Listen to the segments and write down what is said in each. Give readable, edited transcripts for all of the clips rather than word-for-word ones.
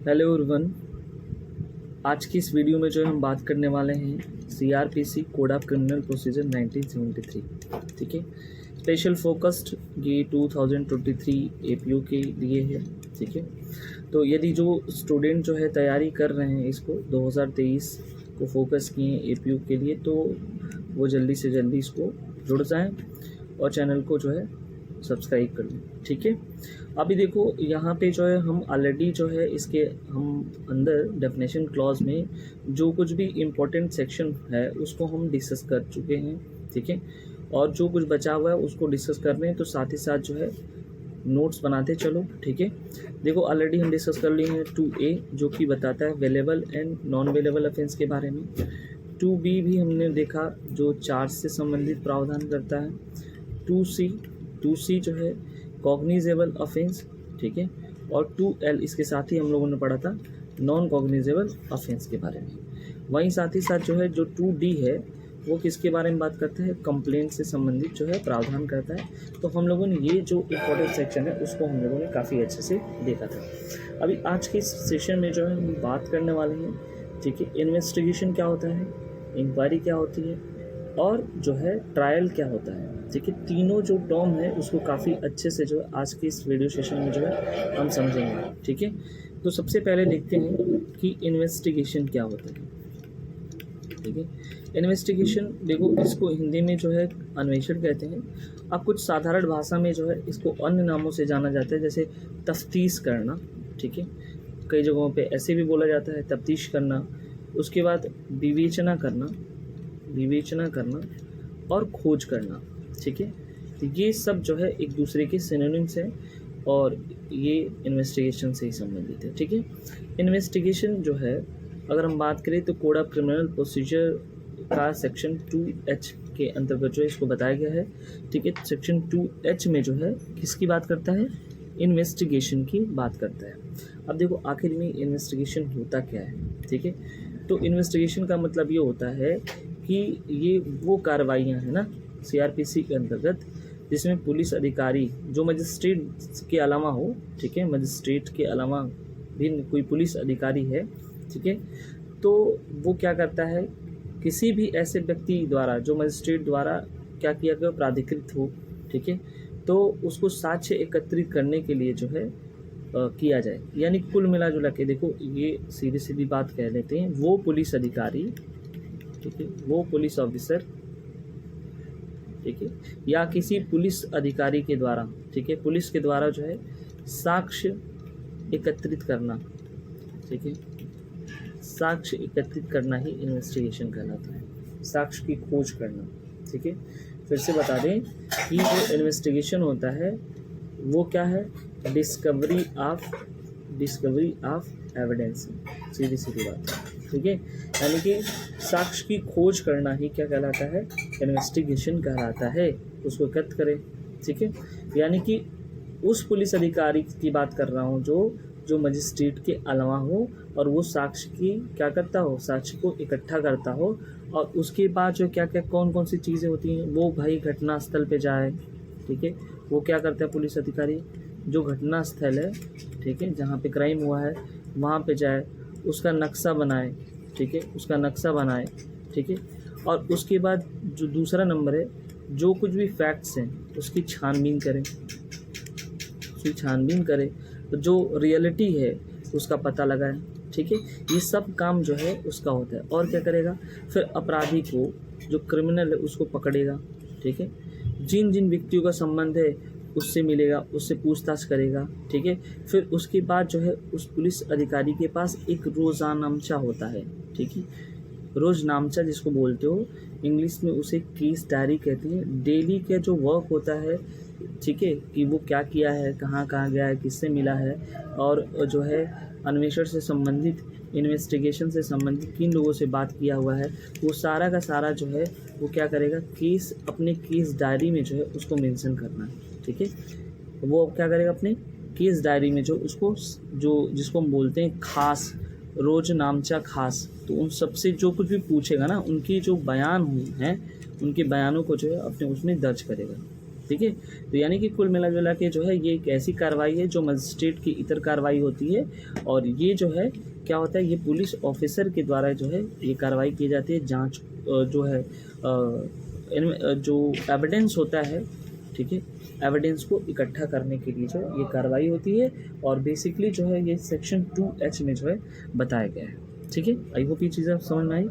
Hello everyone. आज की इस वीडियो में जो है हम बात करने वाले हैं CrPC code of criminal procedure 1973। ठीक है, स्पेशल फोकस्ड ये 2023 एपीयू के लिए है। ठीक है, तो यदि जो स्टूडेंट जो है तैयारी कर रहे हैं इसको 2023 को फोकस किए एपीयू के लिए, तो वो जल्दी से जल्दी इसको जुड़ जाएं और चैनल को जो है सब्सक्राइब कर लें। ठीक है, अभी देखो यहाँ पे जो है हम ऑलरेडी जो है इसके हम अंदर डेफिनेशन क्लॉज में जो कुछ भी इम्पोर्टेंट सेक्शन है उसको हम डिस्कस कर चुके हैं। ठीक है, और जो कुछ बचा हुआ है उसको डिस्कस कर रहे हैं, तो साथ ही साथ जो है नोट्स बनाते चलो। ठीक है, देखो ऑलरेडी हम डिस्कस कर लिए हैं 2A जो कि बताता है वेलेबल एंड नॉन वेलेबल ऑफेंस के बारे में। 2B भी हमने देखा जो चार्ज से संबंधित प्रावधान करता है। 2C जो है कॉग्निजेबल ऑफेंस। ठीक है, और 2L इसके साथ ही हम लोगों ने पढ़ा था नॉन कॉग्निजेबल ऑफेंस के बारे में। वहीं साथ ही साथ जो है जो 2D है वो किसके बारे में बात करता है, कंप्लेंट से संबंधित जो है प्रावधान करता है। तो हम लोगों ने ये जो इम्पोर्टेंट सेक्शन है उसको हम लोगों ने काफ़ी अच्छे से देखा था। अभी आज के इस सेशन में जो है हम बात करने वाले हैं, ठीक है, इन्वेस्टिगेशन क्या होता है, इंक्वायरी क्या होती है और जो है ट्रायल क्या होता है। ठीक है, तीनों जो टर्म है उसको काफ़ी अच्छे से जो है आज के इस वीडियो सेशन में जो है हम समझेंगे। ठीक है, तो सबसे पहले देखते हैं कि इन्वेस्टिगेशन क्या होता है। ठीक है, इन्वेस्टिगेशन देखो इसको हिंदी में जो है अन्वेषण कहते हैं। अब कुछ साधारण भाषा में जो है इसको अन्य नामों से जाना जाता है, जैसे तफ्तीश करना। ठीक है, कई जगहों पे ऐसे भी बोला जाता है तफ्तीश करना। उसके बाद विवेचना करना और खोज करना। ठीक है, तो ये सब जो है एक दूसरे के सिनोनिम्स हैं और ये इन्वेस्टिगेशन से ही संबंधित है। ठीक है, इन्वेस्टिगेशन जो है अगर हम बात करें तो कोड ऑफ क्रिमिनल प्रोसीजर का सेक्शन 2H के अंतर्गत जो है इसको बताया गया है। ठीक है, सेक्शन 2H में जो है किसकी बात करता है, इन्वेस्टिगेशन की बात करता है। अब देखो आखिर में इन्वेस्टिगेशन होता क्या है। ठीक है, तो इन्वेस्टिगेशन का मतलब ये होता है कि ये वो कार्रवाइयाँ हैं ना सीआरपीसी के अंतर्गत जिसमें पुलिस अधिकारी जो मजिस्ट्रेट के अलावा हो। ठीक है, मजिस्ट्रेट के अलावा भी कोई पुलिस अधिकारी है। ठीक है, तो वो क्या करता है, किसी भी ऐसे व्यक्ति द्वारा जो मजिस्ट्रेट द्वारा क्या किया गया प्राधिकृत हो। ठीक है, तो उसको साक्ष्य एकत्रित करने के लिए जो है किया जाए। यानी कुल मिला जुला के देखो ये सीधी सीधी बात कह लेते हैं, वो पुलिस अधिकारी, ठीक है, वो पुलिस ऑफिसर, ठीक है, या किसी पुलिस अधिकारी के द्वारा, ठीक है, पुलिस के द्वारा जो है साक्ष्य एकत्रित करना। ठीक है, साक्ष्य एकत्रित करना ही इन्वेस्टिगेशन कहलाता है, साक्ष्य की खोज करना। ठीक है, फिर से बता दें कि जो इन्वेस्टिगेशन होता है वो क्या है, डिस्कवरी ऑफ एविडेंस, सीधी सीधी बात है। ठीक है, यानी कि साक्ष्य की खोज करना ही क्या कहलाता है, इन्वेस्टिगेशन कहलाता है, उसको एकत्र करें। ठीक है, यानी कि उस पुलिस अधिकारी की बात कर रहा हूँ जो मजिस्ट्रेट के अलावा हो और वो साक्ष्य की क्या करता हो, साक्ष्य को इकट्ठा करता हो और उसके बाद जो क्या क्या कौन कौन सी चीज़ें होती हैं वो भाई घटनास्थल पे जाए। ठीक है, वो क्या करता है पुलिस अधिकारी, जो घटनास्थल है, ठीक है, जहाँ पे क्राइम हुआ है वहाँ पे जाए, उसका नक्शा बनाए। ठीक है, उसका नक्शा बनाए। ठीक है, और उसके बाद जो दूसरा नंबर है, जो कुछ भी फैक्ट्स हैं उसकी छानबीन करे, तो जो रियलिटी है उसका पता लगाए। ठीक है, ये सब काम जो है उसका होता है। और क्या करेगा, फिर अपराधी को, जो क्रिमिनल है उसको पकड़ेगा। ठीक है, जिन जिन व्यक्तियों का संबंध है उससे मिलेगा, उससे पूछताछ करेगा। ठीक है, फिर उसके बाद जो है उस पुलिस अधिकारी के पास एक रोज़नामचा होता है। ठीक है, रोज़नामचा जिसको बोलते हो इंग्लिश में उसे केस डायरी कहते हैं। डेली का जो वर्क होता है, ठीक है, कि वो क्या किया है, कहाँ कहाँ गया है, किससे मिला है, और जो है अन्वेषण से संबंधित, इन्वेस्टिगेशन से संबंधित किन लोगों से बात किया हुआ है, वो सारा का सारा जो है वो क्या करेगा, केस अपने केस डायरी में जो है उसको मेंशन करना है। ठीक है, वो क्या करेगा अपने केस डायरी में जो उसको जिसको हम बोलते हैं खास रोज़नामचा खास, तो उन सबसे जो कुछ भी पूछेगा ना, उनकी जो बयान हुए हैं उनके बयानों को जो है अपने उसमें दर्ज करेगा। ठीक है। तो यानी कि कुल मिला जुला के जो है ये एक ऐसी कार्रवाई है जो मजिस्ट्रेट की इतर कार्रवाई होती है, और ये जो है क्या होता है, ये पुलिस ऑफिसर के द्वारा जो है ये कार्रवाई की जाती है। जांच जो है जो एविडेंस होता है, ठीक है, एविडेंस को इकट्ठा करने के लिए जो है ये कार्रवाई होती है, और बेसिकली जो है ये सेक्शन 2H में जो है बताया गया है। ठीक है, आई होप ये चीज़ें आप समझ में आई।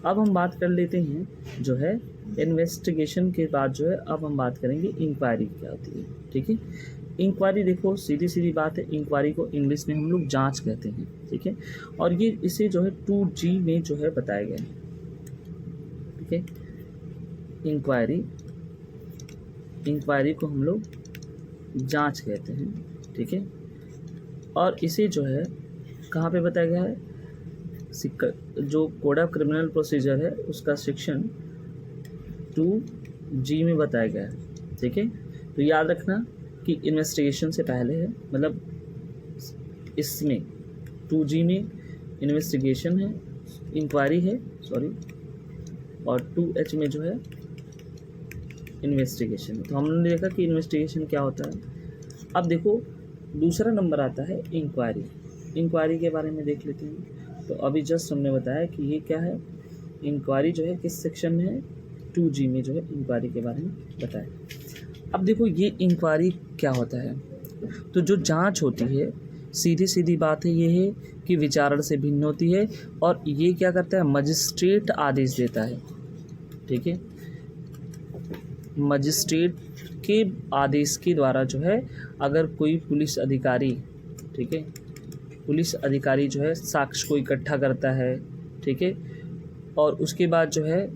अब हम बात कर लेते हैं जो है इन्वेस्टिगेशन के बाद जो है अब हम बात करेंगे इंक्वायरी क्या होती है। ठीक है, इंक्वायरी देखो सीधी सीधी बात है, इंक्वायरी को इंग्लिश में हम लोग जांच कहते हैं। ठीक है, और ये इसे जो है 2G में जो है बताया गया है। ठीक है, इंक्वायरी को हम लोग जांच कहते हैं। ठीक है, और इसे जो है कहाँ पे बताया गया है, जो कोड ऑफ क्रिमिनल प्रोसीजर है उसका सेक्शन 2G में बताया गया है। ठीक है, तो याद रखना कि इन्वेस्टिगेशन से पहले है, मतलब इसमें 2G में इन्वेस्टिगेशन है, इंक्वायरी है सॉरी, और 2H में जो है इन्वेस्टिगेशन है। तो हमने देखा कि इन्वेस्टिगेशन क्या होता है। अब देखो दूसरा नंबर आता है इंक्वायरी। इंक्वायरी के बारे में देख लेते हैं। तो अभी जस्ट हमने बताया कि ये क्या है, इंक्वायरी जो है किस सेक्शन में है, 2G में जो है इंक्वायरी के बारे में बताया। अब देखो ये इंक्वायरी क्या होता है, तो जो जांच होती है सीधी सीधी बात है ये है कि विचारण से भिन्न होती है, और ये क्या करता है, मजिस्ट्रेट आदेश देता है। ठीक है, मजिस्ट्रेट के आदेश के द्वारा जो है अगर कोई पुलिस अधिकारी, ठीक है, पुलिस अधिकारी जो है साक्ष्य को इकट्ठा करता है, ठीक है, और उसके बाद जो है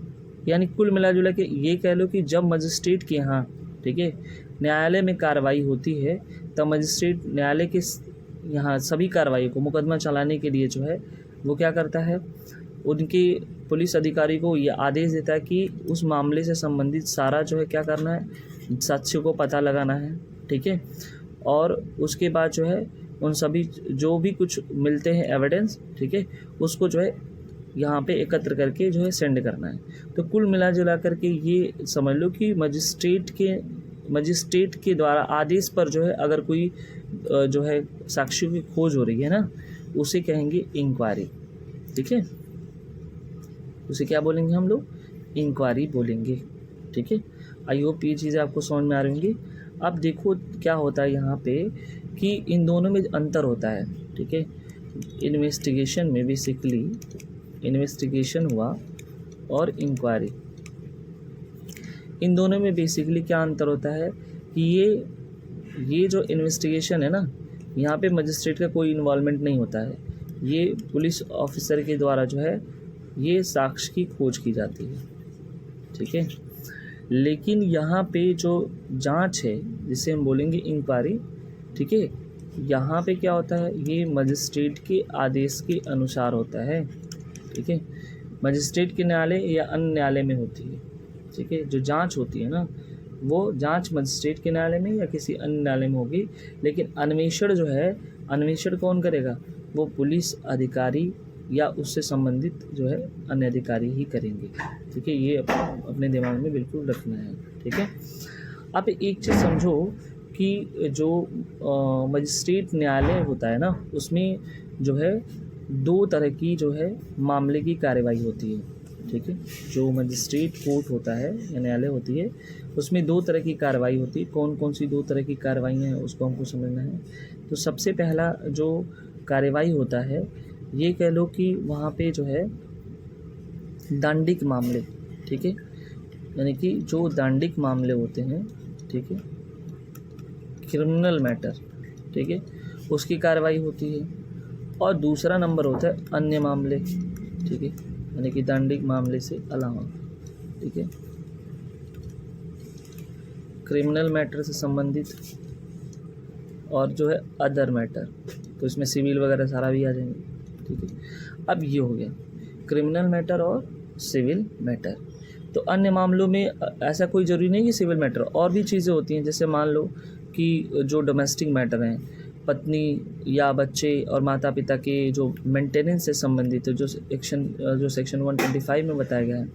यानी कुल मिला जुला के ये कह लो कि जब मजिस्ट्रेट के यहाँ, ठीक है, न्यायालय में कार्रवाई होती है तब मजिस्ट्रेट न्यायालय के यहाँ सभी कार्रवाई को मुकदमा चलाने के लिए जो है वो क्या करता है, उनके पुलिस अधिकारी को ये आदेश देता है कि उस मामले से संबंधित सारा जो है क्या करना है, साक्ष्य को पता लगाना है। ठीक है, और उसके बाद जो है उन सभी जो भी कुछ मिलते हैं एविडेंस, ठीक है, उसको जो है यहाँ पे एकत्र करके जो है सेंड करना है। तो कुल मिला जुला करके ये समझ लो कि मजिस्ट्रेट के द्वारा आदेश पर जो है अगर कोई जो है साक्ष्यों की खोज हो रही है ना, उसे कहेंगे इंक्वायरी। ठीक है, उसे क्या बोलेंगे हम लोग, इंक्वायरी बोलेंगे। ठीक है, आई होप ये चीज़ें आपको समझ में आ रही होंगी। अब देखो क्या होता है यहाँ पे कि इन दोनों में अंतर होता है। ठीक है, इन्वेस्टिगेशन में बेसिकली इन्वेस्टिगेशन हुआ और इंक्वायरी, इन दोनों में बेसिकली क्या अंतर होता है कि ये जो इन्वेस्टिगेशन है ना, यहाँ पे मजिस्ट्रेट का कोई इन्वॉल्वमेंट नहीं होता है, ये पुलिस ऑफिसर के द्वारा जो है ये साक्ष्य की खोज की जाती है। ठीक है, लेकिन यहाँ पे जो जांच है जिसे हम बोलेंगे इंक्वायरी, ठीक है, यहाँ पे क्या होता है, ये मजिस्ट्रेट के आदेश के अनुसार होता है। ठीक है, मजिस्ट्रेट के न्यायालय या अन्य न्यायालय में होती है। ठीक है, जो जांच होती है ना वो जांच मजिस्ट्रेट के न्यायालय में या किसी अन्य न्यायालय में होगी, लेकिन अन्वेषण जो है, अन्वेषण कौन करेगा, वो पुलिस अधिकारी या उससे संबंधित जो है अन्य अधिकारी ही करेंगे। ठीक है, ये अपने दिमाग में बिल्कुल रखना है। ठीक है, अब एक चीज़ समझो कि जो मजिस्ट्रेट न्यायालय होता है ना, उसमें जो है दो तरह की जो है मामले की कार्रवाई होती है। ठीक है, जो मजिस्ट्रेट कोर्ट होता है या न्यायालय होती है उसमें दो तरह की कार्रवाई होती है। कौन कौन सी दो तरह की कार्रवाइयाँ हैं उसको हमको समझना है। तो सबसे पहला जो कार्रवाई होता है ये कह लो कि वहाँ पे जो है दांडिक मामले, ठीक है, यानी कि जो दांडिक मामले होते हैं, ठीक है, क्रिमिनल मैटर, ठीक है, उसकी कार्रवाई होती है। और दूसरा नंबर होता है अन्य मामले, ठीक है, यानी कि दांडिक मामले से अलावा, ठीक है, क्रिमिनल मैटर से संबंधित और जो है अदर मैटर, तो इसमें सिविल वगैरह सारा भी आ जाएंगे। ठीक है, अब ये हो गया क्रिमिनल मैटर और सिविल मैटर। तो अन्य मामलों में ऐसा कोई ज़रूरी नहीं कि सिविल मैटर, और भी चीज़ें होती हैं, जैसे मान लो कि जो डोमेस्टिक मैटर हैं, पत्नी या बच्चे और माता पिता के जो मेंटेनेंस से संबंधित जो सेक्शन 125 में बताया गया है,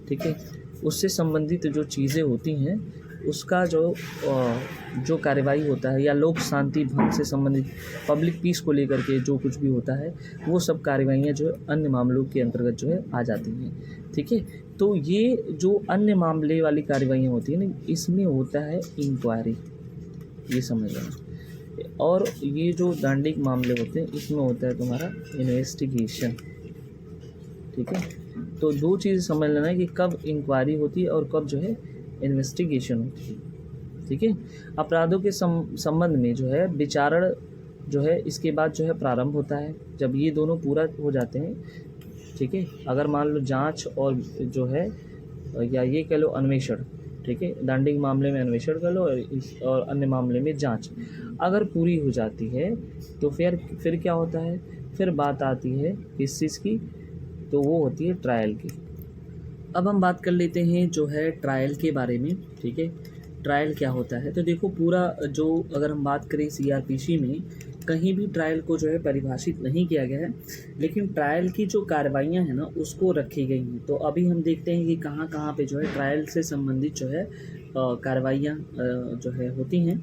ठीक है, उससे संबंधित जो चीज़ें होती हैं उसका जो कार्यवाही होता है या लोक शांति भंग से संबंधित पब्लिक पीस को लेकर के जो कुछ भी होता है वो सब कार्यवाहियाँ जो है अन्य मामलों के अंतर्गत जो है आ जाती हैं। ठीक है, तो ये जो अन्य मामले वाली कार्यवाहियाँ होती है ना, इसमें होता है इंक्वायरी, ये समझ लेना। और ये जो दंडिक मामले होते हैं इसमें होता है तुम्हारा इन्वेस्टिगेशन। ठीक है, तो दो चीज़ समझ लेना है कि कब इंक्वायरी होती है और कब जो है इन्वेस्टिगेशन होती है। ठीक है, अपराधों के संबंध में जो है विचारण जो है इसके बाद जो है प्रारंभ होता है, जब ये दोनों पूरा हो जाते हैं। ठीक है, अगर मान लो जांच और जो है या ये कह लो अन्वेषण, ठीक है, दंडिक मामले में अन्वेषण कर लो और अन्य मामले में जांच अगर पूरी हो जाती है तो फिर क्या होता है, फिर बात आती है किस चीज़ की, तो वो होती है ट्रायल की। अब हम बात कर लेते हैं जो है ट्रायल के बारे में। ठीक है, ट्रायल क्या होता है, तो देखो पूरा जो अगर हम बात करें सीआरपीसी में कहीं भी ट्रायल को जो है परिभाषित नहीं किया गया है, लेकिन ट्रायल की जो कार्रवाइयाँ हैं ना उसको रखी गई हैं। तो अभी हम देखते हैं कि कहाँ कहाँ पे जो है ट्रायल से संबंधित जो है कार्रवाइयाँ जो है होती हैं।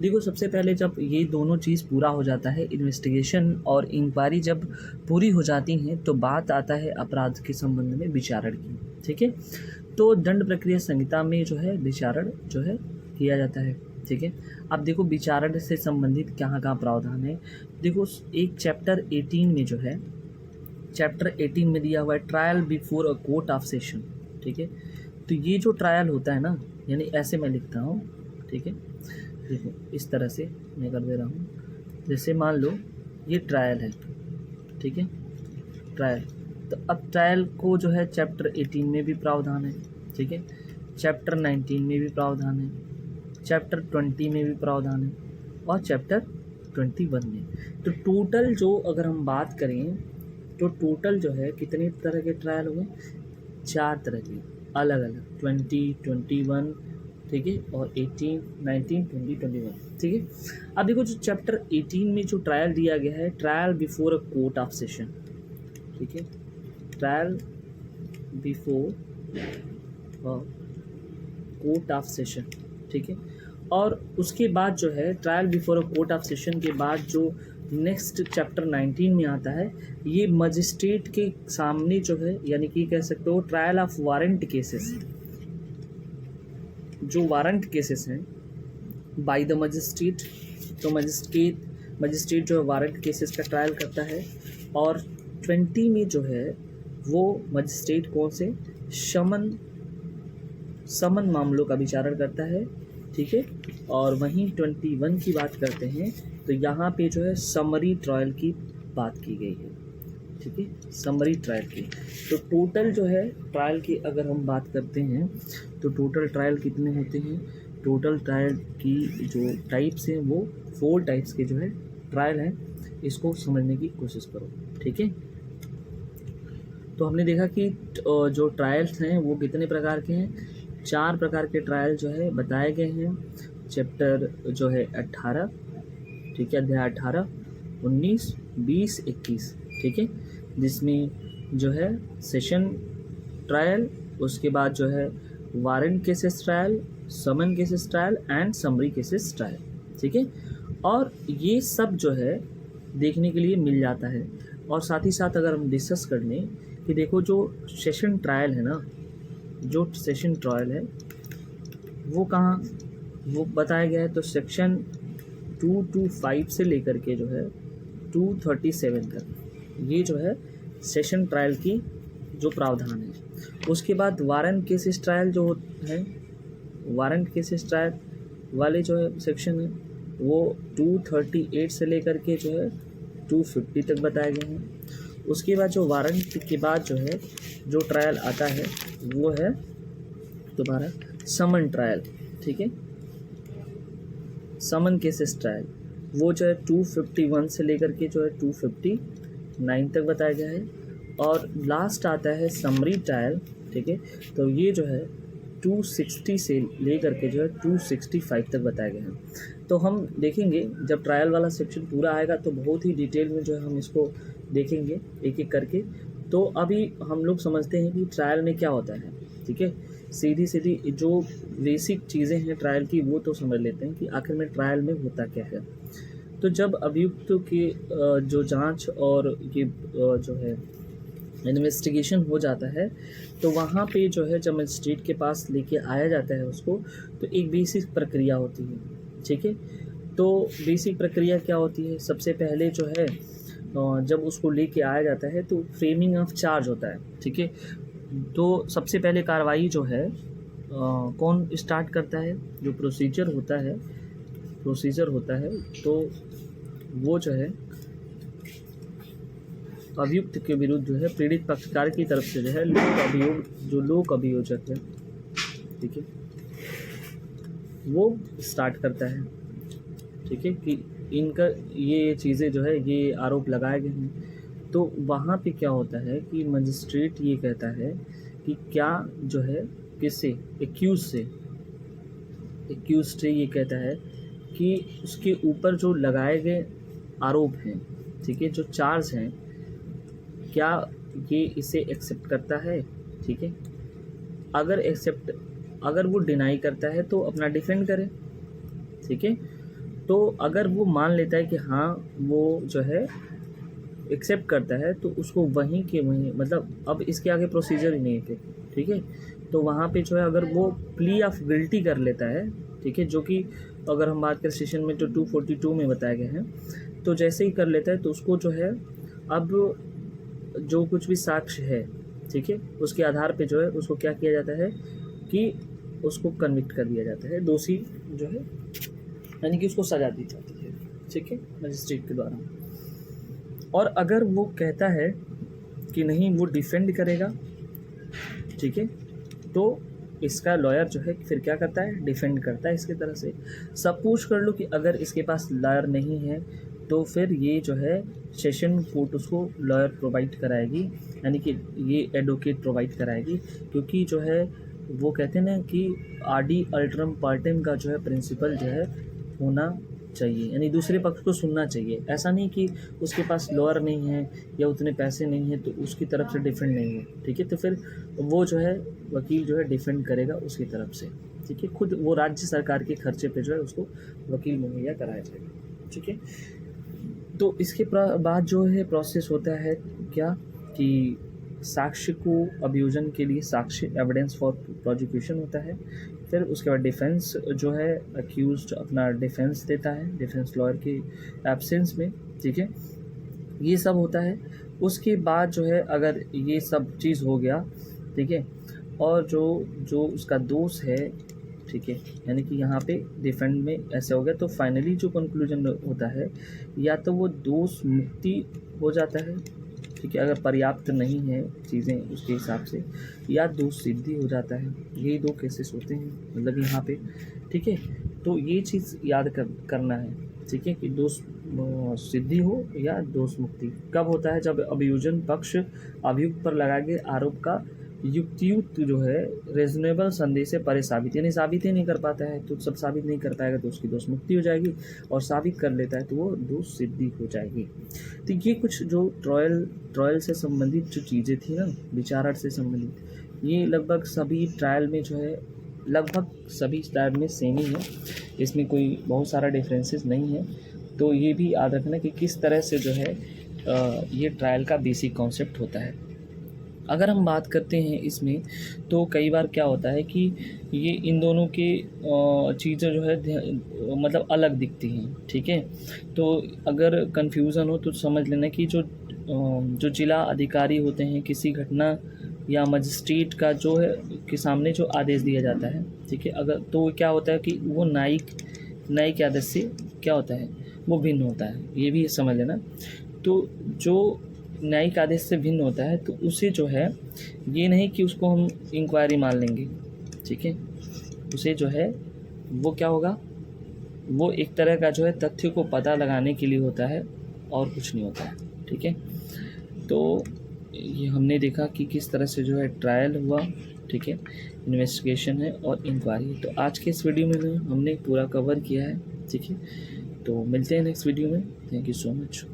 देखो सबसे पहले जब ये दोनों चीज़ पूरा हो जाता है, इन्वेस्टिगेशन और इंक्वायरी जब पूरी हो जाती हैं तो बात आता है अपराध के संबंध में विचारण की। ठीक है, तो दंड प्रक्रिया संहिता में जो है विचारण जो है किया जाता है। ठीक है, अब देखो विचारण से संबंधित कहाँ कहाँ प्रावधान है। देखो एक चैप्टर 18 में जो है, चैप्टर 18 में दिया हुआ है trial before a court of session. ठीक है, तो ये जो ट्रायल होता है ना, यानी ऐसे मैं लिखता हूँ। ठीक है, देखो इस तरह से मैं कर दे रहा हूँ, जैसे मान लो ये ट्रायल है। ठीक है, ट्रायल, तो अब ट्रायल को जो है चैप्टर 18 में भी प्रावधान है। ठीक है, चैप्टर 19 में भी प्रावधान है, चैप्टर 20 में भी प्रावधान है और चैप्टर 21 में। तो टोटल जो अगर हम बात करें तो टोटल जो है कितने तरह के ट्रायल हुए, 4 तरह के अलग अलग, 20, 21, ठीक है, और 18, 19, 20, 21। ठीक है, अब देखो जो चैप्टर 18 में जो ट्रायल दिया गया है, trial before a court of session. ठीक है, trial before court of session. ठीक है, और उसके बाद जो है trial before a court of session के बाद जो नेक्स्ट चैप्टर 19 में आता है, ये मजिस्ट्रेट के सामने जो है, यानी कि कह सकते हो ट्रायल ऑफ वारंट केसेस। जो वारंट केसेस हैं बाय द मजिस्ट्रेट, तो मजिस्ट्रेट जो है वारंट केसेस का ट्रायल करता है। और 20 में जो है वो मजिस्ट्रेट कौन से समन मामलों का विचारण करता है। ठीक है, और वहीं 21 की बात करते हैं तो यहाँ पे जो है समरी ट्रायल की बात की गई है। ठीक है, समरी ट्रायल की। तो टोटल जो है ट्रायल की अगर हम बात करते हैं तो टोटल ट्रायल कितने होते हैं, टोटल ट्रायल की जो टाइप्स हैं वो 4 टाइप्स के जो है ट्रायल हैं, इसको समझने की कोशिश करो। ठीक है, तो हमने देखा कि जो ट्रायल्स हैं वो कितने प्रकार के हैं, 4 प्रकार के ट्रायल जो है बताए गए हैं। चैप्टर जो है 18, ठीक है, अध्याय 18, 19, 20, 21। ठीक है, जिसमें जो है सेशन ट्रायल, उसके बाद जो है warrant cases trial, summon cases trial and summary cases trial. ठीक है, और ये सब जो है देखने के लिए मिल जाता है। और साथ ही साथ अगर हम डिस्कस कर लें कि देखो जो सेशन ट्रायल है ना, जो सेशन ट्रायल है वो कहाँ वो बताया गया है, तो सेक्शन 225 से लेकर के जो है 237 तक ये जो है सेशन ट्रायल की जो प्रावधान है। उसके बाद वारंट केसेस ट्रायल जो है, वारंट केसेस ट्रायल वाले जो है सेक्शन है वो 238 से लेकर के जो है 250 तक बताए गए हैं। उसके बाद जो वारंट के बाद जो है जो ट्रायल आता है वो है तुम्हारा समन ट्रायल। ठीक है, समन केसेस ट्रायल वो जो है 251 से लेकर के जो है 259 तक बताया गया है। और लास्ट आता है समरी ट्रायल। ठीक है, तो ये जो है 260 से लेकर के जो है 265 तक बताया गया है। तो हम देखेंगे जब ट्रायल वाला सेक्शन पूरा आएगा तो बहुत ही डिटेल में जो है हम इसको देखेंगे एक एक करके। तो अभी हम लोग समझते हैं कि ट्रायल में क्या होता है, ठीक है। सीधी सीधी जो बेसिक चीज़ें हैं ट्रायल की वो तो समझ लेते हैं कि आखिर में ट्रायल में होता क्या है। तो जब अभियुक्त की जो जांच और ये जो है इन्वेस्टिगेशन हो जाता है, तो वहाँ पे जो है जब मजिस्ट्रेट के पास लेके आया जाता है उसको, तो एक बेसिक प्रक्रिया होती है, ठीक है। तो बेसिक प्रक्रिया क्या होती है, सबसे पहले जो है जब उसको लेके आया जाता है तो फ्रेमिंग ऑफ चार्ज होता है, ठीक है। तो सबसे पहले कार्रवाई जो है कौन स्टार्ट करता है, जो प्रोसीजर होता है तो वो जो है अभियुक्त के विरुद्ध जो है पीड़ित पक्षकार की तरफ से जो है लोक अभियोजक है, ठीक है, वो स्टार्ट करता है, ठीक है, कि इनका ये चीज़ें जो है ये आरोप लगाए गए हैं। तो वहाँ पे क्या होता है कि मजिस्ट्रेट ये कहता है कि क्या जो है किससे एक्यूज से ये कहता है कि उसके ऊपर जो लगाए गए आरोप हैं, ठीक है, जो चार्ज हैं, क्या ये इसे एक्सेप्ट करता है, ठीक है। अगर वो डिनाई करता है तो अपना डिफेंड करे, ठीक है। तो अगर वो मान लेता है कि हाँ वो जो है एक्सेप्ट करता है तो उसको वहीं के वहीं, मतलब अब इसके आगे प्रोसीजर ही नहीं है, ठीक है। तो वहाँ पे जो है अगर वो प्ली ऑफ गिल्टी कर लेता है, ठीक है, जो कि अगर हम बात करें सेशन में जो 242 में बताया गया है, तो जैसे ही कर लेता है तो उसको जो है अब जो कुछ भी साक्ष्य है, ठीक है, उसके आधार पे जो है उसको क्या किया जाता है कि उसको कन्विक्ट कर दिया जाता है, दोषी जो है, यानी कि उसको सजा दी जाती है, ठीक है, मजिस्ट्रेट के द्वारा। और अगर वो कहता है कि नहीं वो डिफेंड करेगा, ठीक है, तो इसका लॉयर जो है फिर क्या करता है, डिफेंड करता है इसकी तरह से। सपोज कर लो कि अगर इसके पास लॉयर नहीं है तो फिर ये जो है सेशन कोर्ट उसको लॉयर प्रोवाइड कराएगी, यानी कि ये एडवोकेट प्रोवाइड कराएगी, क्योंकि जो है वो कहते हैं ना कि आडी अल्ट्रम पार्टेम का जो है प्रिंसिपल जो है होना चाहिए, यानी दूसरे पक्ष को सुनना चाहिए। ऐसा नहीं कि उसके पास लॉयर नहीं है या उतने पैसे नहीं हैं तो उसकी तरफ से डिफेंड नहीं है, ठीक है, तो फिर वो जो है वकील जो है डिफेंड करेगा उसकी तरफ से, ठीक है, खुद वो राज्य सरकार के खर्चे पे जो है उसको वकील मुहैया कराया जाएगा, ठीक है। तो इसके बाद जो है प्रोसेस होता है क्या कि साक्ष्य को अभियोजन के लिए साक्ष्य एविडेंस फॉर प्रोसिक्यूशन होता है, फिर उसके बाद डिफेंस जो है अक्यूज्ड अपना डिफेंस देता है डिफेंस लॉयर के एब्सेंस में, ठीक है, ये सब होता है। उसके बाद जो है अगर ये सब चीज़ हो गया, ठीक है, और जो उसका दोष है, ठीक है, यानी कि यहाँ पे डिफेंड में ऐसे हो गया, तो फाइनली जो कंक्लूजन होता है या तो वो दोष मुक्ति हो जाता है, ठीक है, अगर पर्याप्त नहीं है चीज़ें उसके हिसाब से, या दोष सिद्धि हो जाता है। यही दो केसेस होते हैं मतलब यहाँ पे, ठीक है। तो ये चीज़ याद करना है, ठीक है, कि दोष सिद्धि हो या दोष मुक्ति कब होता है, जब अभियोजन पक्ष अभियुक्त पर लगाए गए आरोप का युक्तियुक्त जो है रेजनेबल संदेह से परे साबित, यानी साबित ही नहीं कर पाता है तो सब साबित नहीं कर पाएगा तो उसकी दोष मुक्ति हो जाएगी, और साबित कर लेता है तो वो दोष सिद्धि हो जाएगी। तो ये कुछ जो ट्रायल से संबंधित जो चीज़ें थी ना, विचारार्थ से संबंधित, ये लगभग सभी ट्रायल में जो है सेम ही है, इसमें कोई बहुत सारा डिफरेंसेस नहीं है। तो ये भी याद रखना कि किस तरह से जो है ये ट्रायल का बेसिक कॉन्सेप्ट होता है। अगर हम बात करते हैं इसमें तो कई बार क्या होता है कि ये इन दोनों के चीज़ें जो है मतलब अलग दिखती हैं, ठीक है। तो अगर कन्फ्यूज़न हो तो समझ लेना कि जो जिला अधिकारी होते हैं किसी घटना या मजिस्ट्रेट का जो है के सामने जो आदेश दिया जाता है, ठीक है, अगर तो क्या होता है कि वो न्यायिक आदेश से क्या होता है वो भिन्न होता है, ये भी समझ लेना। तो जो न्यायिक आदेश से भिन्न होता है तो उसे जो है ये नहीं कि उसको हम इंक्वायरी मान लेंगे, ठीक है, उसे जो है वो क्या होगा, वो एक तरह का जो है तथ्य को पता लगाने के लिए होता है और कुछ नहीं होता है, ठीक है। तो ये हमने देखा कि किस तरह से जो है ट्रायल हुआ, ठीक है, इन्वेस्टिगेशन है और इंक्वायरी। तो आज के इस वीडियो में हमने पूरा कवर किया है, ठीक है। तो मिलते हैं नेक्स्ट वीडियो में। Thank you so much.